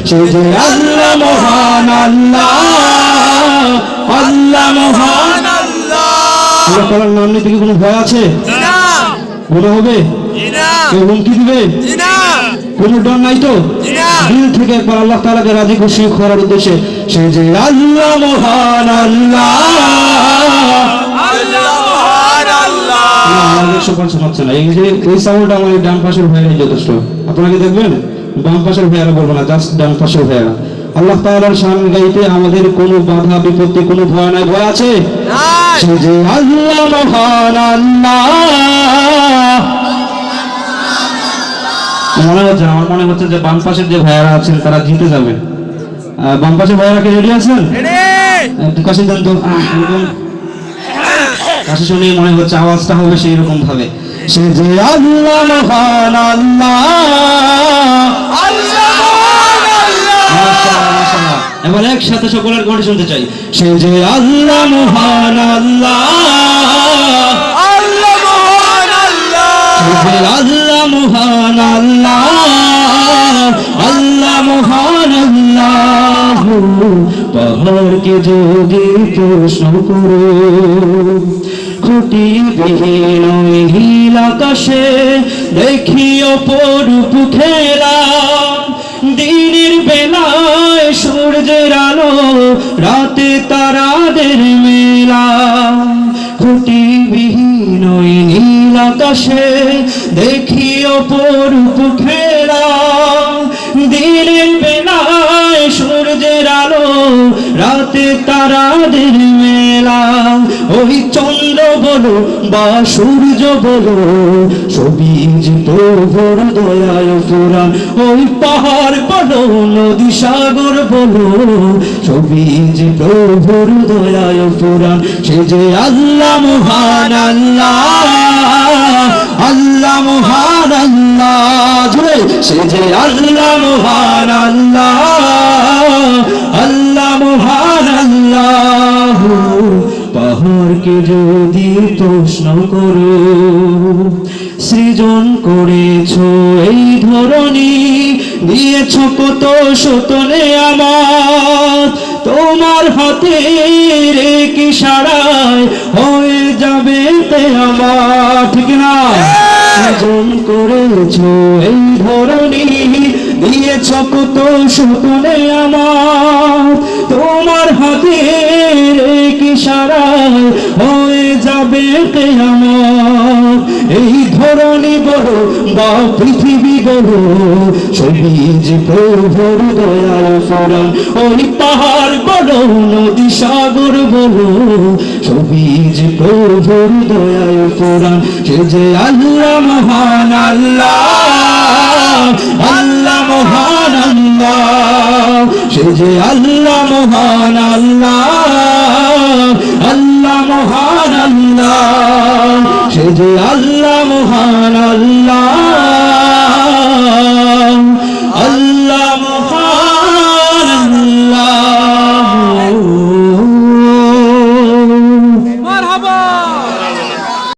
সে যে আল্লাহ মহান আল্লাহ, আল্লাহ মহান আল্লাহ। আল্লাহ তাআলার নাম নিতে কি কোনো ভয় আছে? না। মনে হবে? না। কেউ হুমকি দিবে? না। কোনো ডর নাই তো? না। দিল থেকে একবার আল্লাহ তাআলাকে রাজি খুশি করার উদ্দেশ্যে সে যে আল্লাহ মহান আল্লাহ, আল্লাহ মহান আল্লাহ। আমাদের সকাল শোনাচ্ছে না, এই যে এই সাউন্ডটা আমার ডান পাশের ভাইয়ের যথেষ্ট। আপনাকে দেখবেন বাম পাশের ভাইয়ারা বলবো না, জাস্ট ডান পাশের ভাইয়ারা। আল্লাহ তাআলার শান গাইতে আমাদের কোনো বাধা বিপত্তি কোনো ভয় নাই। ভয় আছে? সে যে আল্লাহ মহান আল্লাহ। আমার মনে হচ্ছে যে বাম পাশের যে ভাইয়ারা আছেন তারা জিতে যাবেন। বাম পাশের ভাইয়ারা কি রেডি আছেন? একটু কাছে দেন তো, এরকম কাছে শুনেই মনে হচ্ছে আওয়াজটা হবে সেই রকম ভাবে। সে যে আল্লাহ মহান আল্লাহ, আল্লাহ মহান আল্লাহ। মাশাআল্লাহ মাশাআল্লাহ। এবার একসাথে সকলের কণ্ঠে শুনতে চাই। সে যে আল্লাহ মহান আল্লাহ, আল্লাহ মহান আল্লাহ। সে যে আল্লাহ মহান আল্লাহ, আল্লাহ মহান আল্লাহ। পাহাড়কে যদি প্রশ্ন করো, খুঁটি বিহীন নীল আকাশে দেখি অপরূপ খেলা। দিনের বেলায় সূর্যের আলো, রাতে তারাদের মেলা। খুঁটি বিহীন নীল আকাশে দেখি অপরূপ খেলা। দিনের বেলায় সূর্যের আলো, রাতে তারাদের মেলা। ওই চন্দ্র বলো বা সূর্য বলো, সবুজ প্রভুর দয়ায় পুরাণ। ওই পাহাড় বলো নদী সাগর বলো, সবুজ প্রভুর দয়ায় পুরাণ। সে যে আল্লাহ মহান আল্লাহ, আল্লাহ মহান আল্লাহ। জুড়ে সে যে আল্লাহ মহান আল্লাহ, আল্লাহ মহান আল্লাহ। পাহাড়কে যদি প্রশ্ন করো, সৃজন করেছো এই ধরনী, দিয়েছো কত শতনে আমার। তোমার হাতের এক ইশারায় হয়ে যাবে তে আমার, ঠিক না? সৃজন করেছো এই ধরনী, দিয়েছো কত শতনে আমার। তোমার হাতের এক ইশারায় হয়ে যাবে তে আমার। এই ধরনী বলো বা পৃথিবী বলো, সবুজ প্রভুর দয়াল পুরাণ। ওই পাহাড় বলো নদী সাগর বলো, সবুজ প্রভুর দয়াল পুরাণ। সে যে আল্লাহ মহান আল্লাহ, আল্লাহ মহান আল্লাহ। সে যে আল্লাহ মহান আল্লাহ,